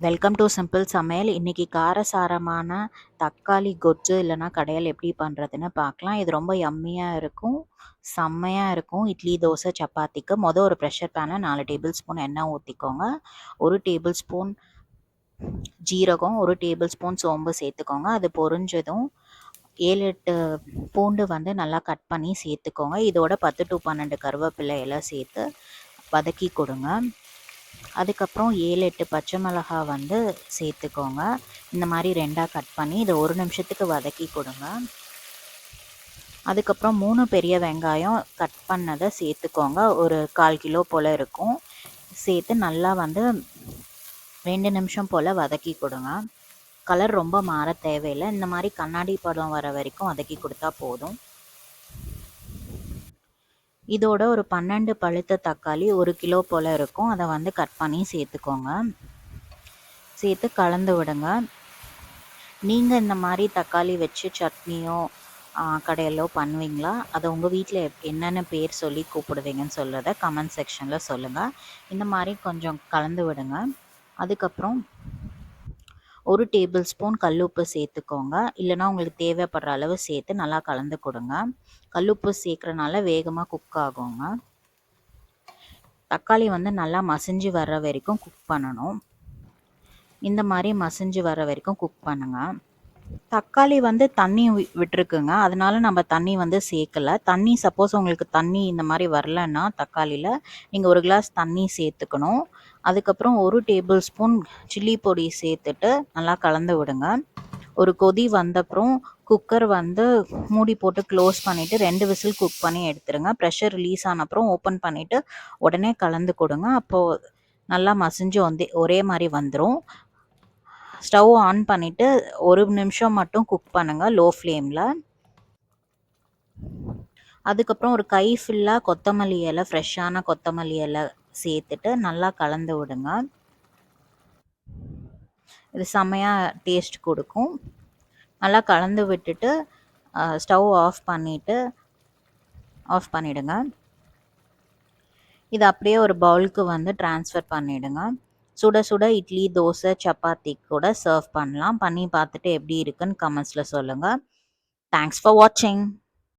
Welcome to simple சமையல். இன்றைக்கி காரசாரமான தக்காளி கொஜ்ஜு இல்லைனா கடையில் எப்படி பண்ணுறதுன்னு பார்க்கலாம். இது ரொம்ப யம்மியாக இருக்கும், செம்மையாக இருக்கும். இட்லி, தோசை, சப்பாத்திக்கு ஒரு ப்ரெஷர் பேனில் 4 டேபிள் ஸ்பூன் எண்ணெய் ஊற்றிக்கோங்க. 1 டேபிள் ஸ்பூன் ஜீரகம், 1 டேபிள் ஸ்பூன் சோம்பு சேர்த்துக்கோங்க. அது பொரிஞ்சதும் 7-8 பூண்டு நல்லா கட் பண்ணி சேர்த்துக்கோங்க. இதோட 10 to 12 கருவேப்பிலை எல்லாம் சேர்த்து வதக்கி கொடுங்க. அதுக்கப்புறம் 7-8 பச்சை மிளகாய் சேர்த்துக்கோங்க. இந்த மாதிரி 2ஆக கட் பண்ணி இதை 1 நிமிஷத்துக்கு வதக்கி கொடுங்க. அதுக்கப்புறம் 3 பெரிய வெங்காயம் கட் பண்ணதை சேர்த்துக்கோங்க. ஒரு 1/4 கிலோ போல் இருக்கும். சேர்த்து நல்லா 2 நிமிஷம் போல் வதக்கி கொடுங்க. கலர் ரொம்ப மாற தேவையில்லை. இந்த மாதிரி கண்ணாடி படம் வர வரைக்கும் வதக்கி கொடுத்தா போதும். இதோட ஒரு 12 பழுத்த தக்காளி 1 கிலோ போல் இருக்கும். அதை கட் பண்ணி சேர்த்துக்கோங்க. சேர்த்து கலந்து விடுங்க. நீங்கள் இந்த மாதிரி தக்காளி வச்சு சட்னியோ கடையிலோ பண்ணுவீங்களா? அதை உங்கள் வீட்டில் என்னென்ன பேர் சொல்லி கூப்பிடுவீங்கன்னு சொல்கிறத கமெண்ட் செக்ஷனில் சொல்லுங்கள். இந்த மாதிரி கொஞ்சம் கலந்து விடுங்க. அதுக்கப்புறம் 1 டேபிள் ஸ்பூன் கல்லுப்பு சேர்த்துக்கோங்க. இல்லைனா உங்களுக்கு தேவைப்படுற அளவு சேர்த்து நல்லா கலந்து கொடுங்க. கல்லுப்பு சேர்க்குறனால வேகமாக குக் ஆகுங்க. தக்காளி நல்லா மசிஞ்சு வர்ற வரைக்கும் குக் பண்ணணும். இந்த மாதிரி மசிஞ்சு வர வரைக்கும் குக் பண்ணுங்க. தக்காளி தண்ணி விட்டுருக்குங்க. அதனால நம்ம தண்ணி சேர்க்கலை. தண்ணி சப்போஸ் உங்களுக்கு தண்ணி இந்த மாதிரி வரலன்னா தக்காளியில் நீங்கள் 1 கிளாஸ் தண்ணி சேர்த்துக்கணும். அதுக்கப்புறம் 1 டேபிள் ஸ்பூன் சில்லி பொடி சேர்த்துட்டு நல்லா கலந்து விடுங்க. ஒரு கொதி வந்தப்புறம் குக்கர் மூடி போட்டு க்ளோஸ் பண்ணிவிட்டு 2 விசில் குக் பண்ணி எடுத்துருங்க. ப்ரெஷர் ரிலீஸ் ஆன அப்புறம் ஓப்பன் பண்ணிவிட்டு உடனே கலந்து கொடுங்க. அப்போது நல்லா மசிஞ்சு ஒரே மாதிரி வந்துடும். ஸ்டவ் ஆன் பண்ணிவிட்டு 1 நிமிஷம் மட்டும் குக் பண்ணுங்கள் லோ ஃப்ளேமில். அதுக்கப்புறம் ஒரு கை ஃபுல்லாக கொத்தமல்லி இலை, ஃப்ரெஷ்ஷான கொத்தமல்லி இலை சேர்த்துட்டு நல்லா கலந்து விடுங்க. இது செம்மையாக டேஸ்ட் கொடுக்கும். நல்லா கலந்து விட்டுட்டு ஸ்டவ் ஆஃப் பண்ணிவிடுங்க. இது அப்படியே ஒரு பவுலுக்கு ட்ரான்ஸ்ஃபர் பண்ணிவிடுங்க. சுட சுட இட்லி, தோசை, சப்பாத்தி கூட சர்வ் பண்ணலாம். பண்ணி பார்த்துட்டு எப்படி இருக்குன்னு கமெண்ட்ஸில் சொல்லுங்கள். தேங்க்ஸ் ஃபார் வாட்சிங்.